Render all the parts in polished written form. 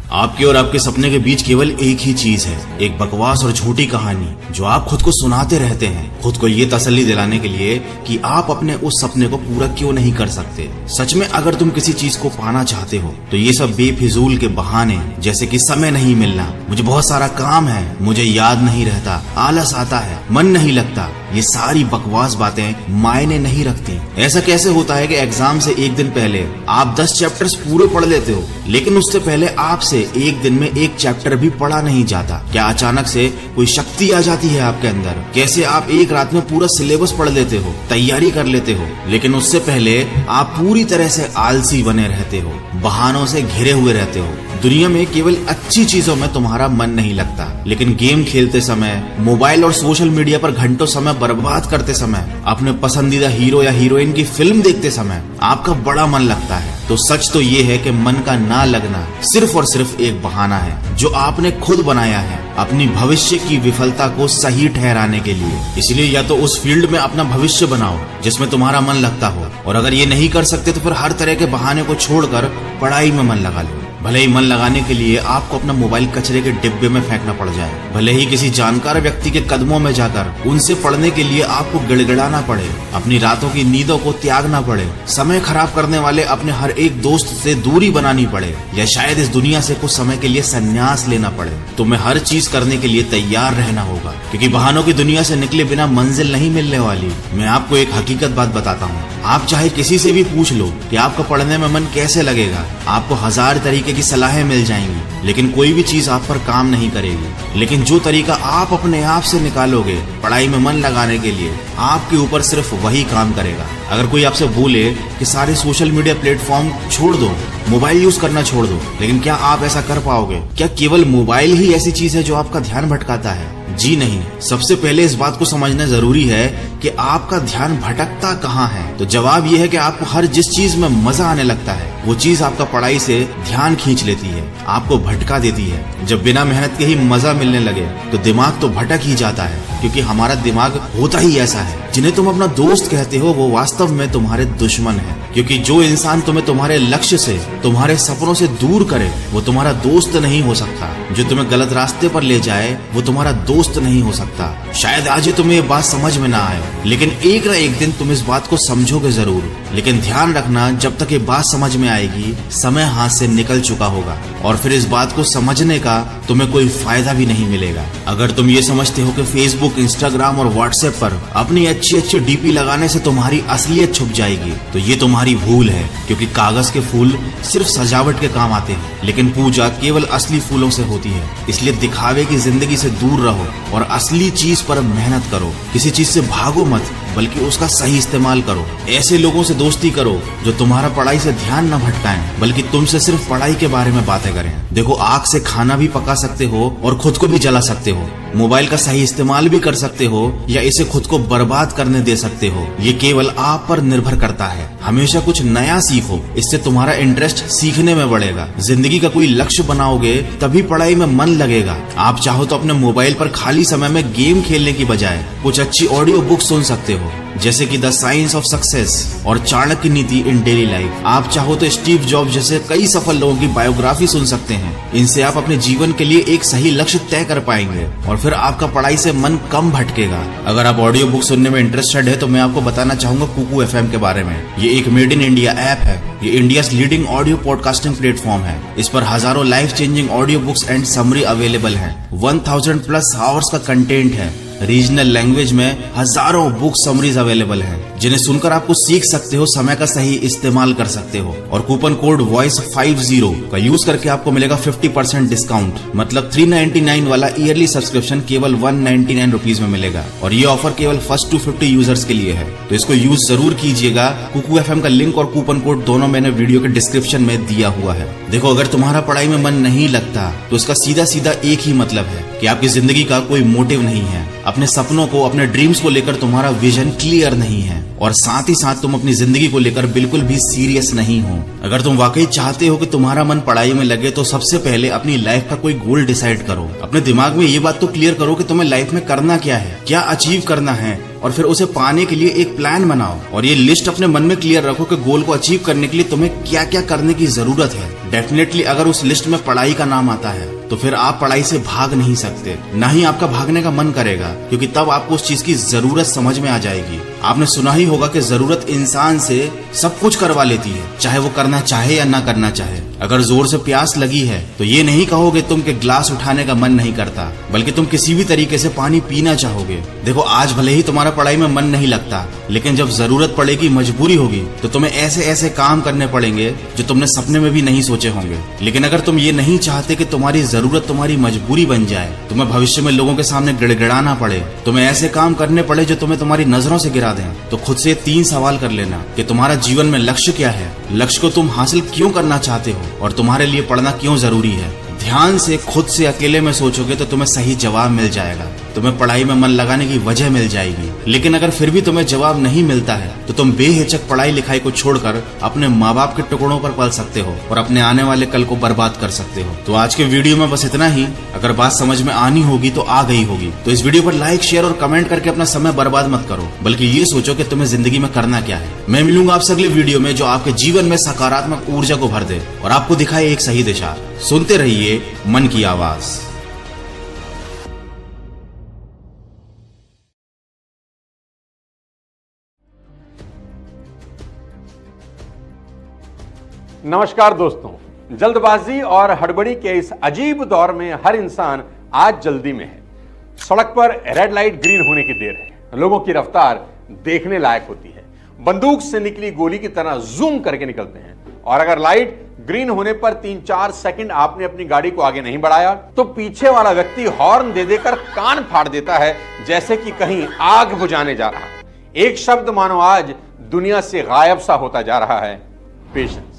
आपके और आपके सपने के बीच केवल एक ही चीज है, एक बकवास और झूठी कहानी जो आप खुद को सुनाते रहते हैं, खुद को ये तसल्ली दिलाने के लिए कि आप अपने उस सपने को पूरा क्यों नहीं कर सकते। सच में अगर तुम किसी चीज को पाना चाहते हो तो ये सब बेफिजूल के बहाने, जैसे कि समय नहीं मिलना, मुझे बहुत सारा काम है, मुझे याद नहीं रहता, आलस आता है, मन नहीं लगता, ये सारी बकवास बातें मायने नहीं रखती। ऐसा कैसे होता है कि एग्जाम से एक दिन पहले आप 10 चैप्टर्स पूरे पढ़ लेते हो, लेकिन उससे पहले आपसे एक दिन में एक चैप्टर भी पढ़ा नहीं जाता? क्या अचानक से कोई शक्ति आ जाती है आपके अंदर? कैसे आप एक रात में पूरा सिलेबस पढ़ लेते हो, तैयारी कर लेते हो, लेकिन उससे पहले आप पूरी तरह से आलसी बने रहते हो, बहानों से घिरे हुए रहते हो। दुनिया में केवल अच्छी चीजों में तुम्हारा मन नहीं लगता, लेकिन गेम खेलते समय, मोबाइल और सोशल मीडिया पर घंटों समय बर्बाद करते समय, अपने पसंदीदा हीरो या हीरोइन की फिल्म देखते समय आपका बड़ा मन लगता है। तो सच तो ये है कि मन का ना लगना सिर्फ और सिर्फ एक बहाना है जो आपने खुद बनाया है अपनी भविष्य की विफलता को सही ठहराने के लिए। इसलिए या तो उस फील्ड में अपना भविष्य बनाओ जिसमें तुम्हारा मन लगता हो, और अगर ये नहीं कर सकते तो फिर हर तरह के बहाने को छोड़कर पढ़ाई में मन लगा लो। भले ही मन लगाने के लिए आपको अपना मोबाइल कचरे के डिब्बे में फेंकना पड़ जाए, भले ही किसी जानकार व्यक्ति के कदमों में जाकर उनसे पढ़ने के लिए आपको गिड़गिड़ाना पड़े, अपनी रातों की नींदों को त्यागना पड़े, समय खराब करने वाले अपने हर एक दोस्त से दूरी बनानी पड़े, या शायद इस दुनिया से कुछ समय के लिए संन्यास लेना पड़े, तुम्हें हर चीज करने के लिए तैयार रहना होगा, क्योंकि बहानों की दुनिया से निकले बिना मंजिल नहीं मिलने वाली। मैं आपको एक हकीकत बात बताता हूँ, आप चाहे किसी से भी पूछ लो कि आपको पढ़ने में मन कैसे लगेगा, आपको 1000 तरीके की सलाहें मिल जाएंगी, लेकिन कोई भी चीज आप पर काम नहीं करेगी। लेकिन जो तरीका आप अपने आप से निकालोगे पढ़ाई में मन लगाने के लिए, आपके ऊपर सिर्फ वही काम करेगा। अगर कोई आपसे बोले कि सारे सोशल मीडिया प्लेटफॉर्म छोड़ दो, मोबाइल यूज करना छोड़ दो, लेकिन क्या आप ऐसा कर पाओगे? क्या केवल मोबाइल ही ऐसी चीज है जो आपका ध्यान भटकाता है? जी नहीं। सबसे पहले इस बात को समझना जरूरी है कि आपका ध्यान भटकता कहाँ है। तो जवाब यह है कि आपको हर जिस चीज में मजा आने लगता है वो चीज आपका पढ़ाई से ध्यान खींच लेती है, आपको भटका देती है। जब बिना मेहनत के ही मजा मिलने लगे तो दिमाग तो भटक ही जाता है, क्योंकि हमारा दिमाग होता ही ऐसा है। जिन्हें तुम अपना दोस्त कहते हो वो वास्तव में तुम्हारे दुश्मन है, क्योंकि जो इंसान तुम्हें तुम्हारे लक्ष्य से, तुम्हारे सपनों से दूर करे वो तुम्हारा दोस्त नहीं हो सकता। जो तुम्हें गलत रास्ते पर ले जाए वो तुम्हारा दोस्त नहीं हो सकता। शायद आज तुम्हें ये बात समझ में ना आए, लेकिन एक न एक दिन तुम इस बात को समझोगे जरूर। लेकिन ध्यान रखना, जब तक ये बात समझ में आएगी समय हाथ से निकल चुका होगा, और फिर इस बात को समझने का तुम्हें कोई फायदा भी नहीं मिलेगा। अगर तुम ये समझते हो कि फेसबुक, इंस्टाग्राम और व्हाट्सएप पर अपनी अच्छी अच्छी डीपी लगाने से तुम्हारी असलियत छुप जाएगी, तो ये तुम्हारी भूल है, क्योंकि कागज के फूल सिर्फ सजावट के काम आते हैं, लेकिन पूजा केवल असली फूलों से होती है। इसलिए दिखावे की जिंदगी से दूर रहो और असली चीज पर मेहनत करो। किसी चीज से भागो मत, बल्कि उसका सही इस्तेमाल करो। ऐसे लोगों से दोस्ती करो जो तुम्हारा पढ़ाई से ध्यान न भटकाएं, बल्कि तुमसे सिर्फ पढ़ाई के बारे में बातें करें। देखो, आग से खाना भी पका सकते हो और खुद को भी जला सकते हो। मोबाइल का सही इस्तेमाल भी कर सकते हो या इसे खुद को बर्बाद करने दे सकते हो। ये केवल आप पर निर्भर करता है। हमेशा कुछ नया सीखो, इससे तुम्हारा इंटरेस्ट सीखने में बढ़ेगा। जिंदगी का कोई लक्ष्य बनाओगे तभी पढ़ाई में मन लगेगा। आप चाहो तो अपने मोबाइल पर खाली समय में गेम खेलने की बजाय कुछ अच्छी ऑडियो बुक सुन सकते हो, जैसे कि द साइंस ऑफ सक्सेस और चाणक्य नीति इन डेली लाइफ। आप चाहो तो स्टीव जॉब्स जैसे कई सफल लोगों की बायोग्राफी सुन सकते हैं। इनसे आप अपने जीवन के लिए एक सही लक्ष्य तय कर पाएंगे और फिर आपका पढ़ाई से मन कम भटकेगा। अगर आप ऑडियो बुक सुनने में इंटरेस्टेड है तो मैं आपको बताना चाहूंगा कुकू FM के बारे में। ये एक मेड इन इंडिया ऐप है। ये India leading audio podcasting platform है। इस पर हजारों life changing audio books and summary available है। 1000+ आवर्स का कंटेंट है। रीजनल लैंग्वेज में हजारों बुक समरीज अवेलेबल हैं, जिन्हें सुनकर आपको सीख सकते हो, समय का सही इस्तेमाल कर सकते हो। और कूपन कोड वॉइस50 का यूज करके आपको मिलेगा 50% डिस्काउंट। मतलब 399 वाला ईयरली सब्सक्रिप्शन केवल 199 रुपीज में मिलेगा। और ये ऑफर केवल फर्स्ट 250 यूजर्स के लिए है, तो इसको यूज जरूर कीजिएगा। कुकू FM का लिंक और कूपन कोड दोनों मैंने वीडियो के डिस्क्रिप्शन में दिया हुआ है। देखो, अगर तुम्हारा पढ़ाई में मन नहीं लगता तो इसका सीधा सीधा एक ही मतलब है कि आपकी जिंदगी का कोई मोटिव नहीं है। अपने सपनों को, अपने ड्रीम्स को लेकर तुम्हारा विजन क्लियर नहीं है, और साथ ही साथ तुम अपनी जिंदगी को लेकर बिल्कुल भी सीरियस नहीं हो। अगर तुम वाकई चाहते हो कि तुम्हारा मन पढ़ाई में लगे तो सबसे पहले अपनी लाइफ का कोई गोल डिसाइड करो। अपने दिमाग में ये बात तो क्लियर करो कि तुम्हें लाइफ में करना क्या है, क्या अचीव करना है, और फिर उसे पाने के लिए एक प्लान बनाओ। और ये लिस्ट अपने मन में क्लियर रखो कि गोल को अचीव करने के लिए तुम्हें क्या क्या करने की जरूरत है। डेफिनेटली अगर उस लिस्ट में पढ़ाई का नाम आता है तो फिर आप पढ़ाई से भाग नहीं सकते, ना ही आपका भागने का मन करेगा, क्योंकि तब आपको उस चीज की जरूरत समझ में आ जाएगी। आपने सुना ही होगा कि जरूरत इंसान से सब कुछ करवा लेती है, चाहे वो करना चाहे या ना करना चाहे। अगर जोर से प्यास लगी है तो ये नहीं कहोगे तुम के ग्लास उठाने का मन नहीं करता, बल्कि तुम किसी भी तरीके से पानी पीना चाहोगे। देखो, आज भले ही तुम्हारा पढ़ाई में मन नहीं लगता, लेकिन जब जरूरत पड़ेगी, मजबूरी होगी, तो तुम्हें ऐसे ऐसे काम करने पड़ेंगे जो तुमने सपने में भी नहीं सोचे होंगे। लेकिन अगर तुम ये नहीं चाहते कि तुम्हारी जरूरत तुम्हारी मजबूरी बन जाए, तुम्हें भविष्य में लोगों के सामने गिड़गिड़ाना पड़े, तुम्हें ऐसे काम करने पड़े जो तुम्हें तुम्हारी नजरों से गिरा दें, तो खुद से 3 सवाल कर लेना कि तुम्हारा जीवन में लक्ष्य क्या है, लक्ष्य को तुम हासिल क्यों करना चाहते हो और तुम्हारे लिए पढ़ना क्यों जरूरी है। ध्यान से खुद से अकेले में सोचोगे तो तुम्हें सही जवाब मिल जाएगा, तुम्हें पढ़ाई में मन लगाने की वजह मिल जाएगी। लेकिन अगर फिर भी तुम्हें जवाब नहीं मिलता है तो तुम बेहिचक पढ़ाई लिखाई को छोड़कर अपने माँ बाप के टुकड़ों पर पल सकते हो और अपने आने वाले कल को बर्बाद कर सकते हो। तो आज के वीडियो में बस इतना ही। अगर बात समझ में आनी होगी तो आ गई होगी, तो इस वीडियो पर लाइक, शेयर और कमेंट करके अपना समय बर्बाद मत करो, बल्कि ये सोचो कि तुम्हें जिंदगी में करना क्या है। मैं मिलूंगा आपसे अगले वीडियो में जो आपके जीवन में सकारात्मक ऊर्जा को भर दे और आपको दिखाए एक सही दिशा। सुनते रहिए मन की आवाज। नमस्कार दोस्तों, जल्दबाजी और हड़बड़ी के इस अजीब दौर में हर इंसान आज जल्दी में है। सड़क पर रेड लाइट ग्रीन होने की देर है, लोगों की रफ्तार देखने लायक होती है, बंदूक से निकली गोली की तरह जूम करके निकलते हैं, और अगर लाइट ग्रीन होने पर 3-4 सेकंड आपने अपनी गाड़ी को आगे नहीं बढ़ाया तो पीछे वाला व्यक्ति हॉर्न दे देकर कान फाड़ देता है, जैसे कि कहीं आग बुझाने जा रहा है। एक शब्द मानो आज दुनिया से गायब सा होता जा रहा है, पेशेंस।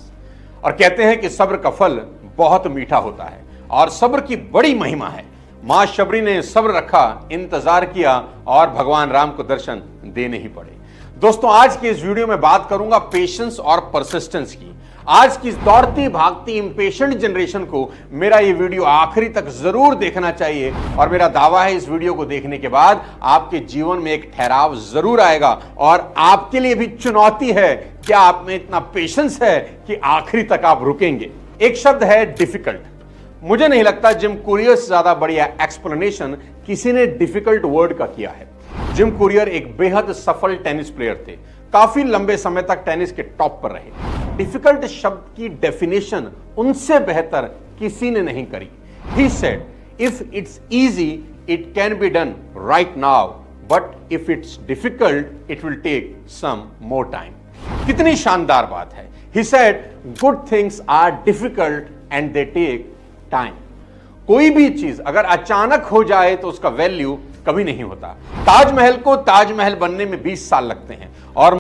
और कहते हैं कि सब्र का फल बहुत मीठा होता है और सब्र की बड़ी महिमा है। मां शबरी ने सब्र रखा, इंतजार किया और भगवान राम को दर्शन देने ही पड़े। दोस्तों, आज की इस वीडियो में बात करूंगा पेशेंस और परसिस्टेंस की। आज की इस दौड़ती भागती इंपेशेंट जनरेशन को मेरा ये वीडियो आखिरी तक जरूर देखना चाहिए, और मेरा दावा है इस वीडियो को देखने के बाद आपके जीवन में एक ठहराव जरूर आएगा और आपके लिए भी चुनौती है, क्या आप में इतना पेशेंस है कि आखिरी तक आप रुकेंगे। एक शब्द है डिफिकल्ट। मुझे नहीं लगता जिम कुरियर से ज्यादा बढ़िया एक्सप्लेनेशन किसी ने डिफिकल्ट वर्ड का किया है। जिम कुरियर एक बेहद सफल टेनिस प्लेयर थे, काफी लंबे समय तक टेनिस के टॉप पर रहे। डिफिकल्ट शब्द की डेफिनेशन उनसे बेहतर किसी ने नहीं करी। He said, if it's easy, it can be done right now, but if it's difficult, it will take some more time. कितनी शानदार बात है। He said, good things are difficult and they take time. कोई भी चीज अगर अचानक हो जाए तो उसका वैल्यू कभी नहीं होता। ताजमहल को ताजमहल बनने में 20 साल लगते हैं और